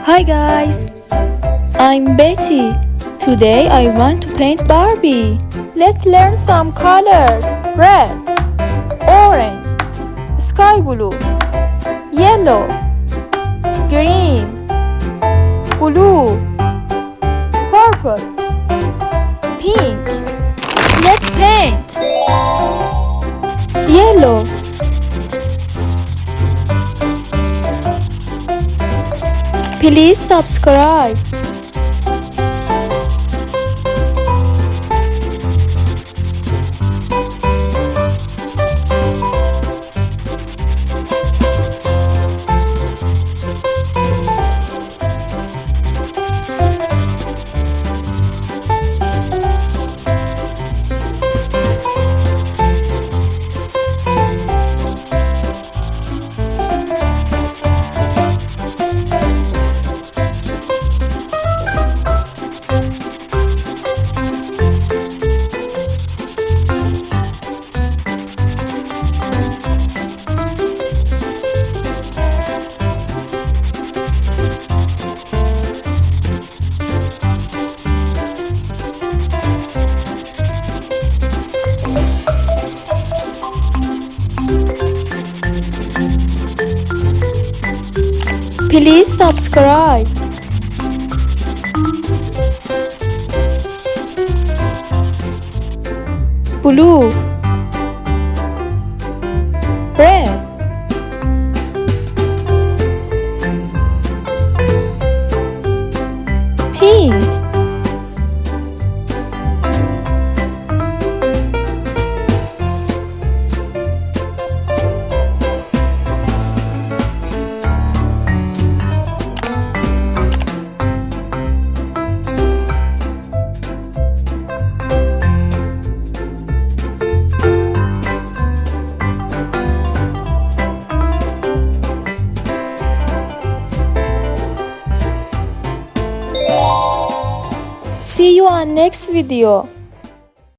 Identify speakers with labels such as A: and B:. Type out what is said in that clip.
A: Hi guys, I'm Betty. Today I want to paint Barbie. Let's learn some colors. Red, orange, sky blue, yellow, green, blue, purple, pink. Let's paint. Yellow, please subscribe. Please subscribe. Blue, red, pink, see you on next video.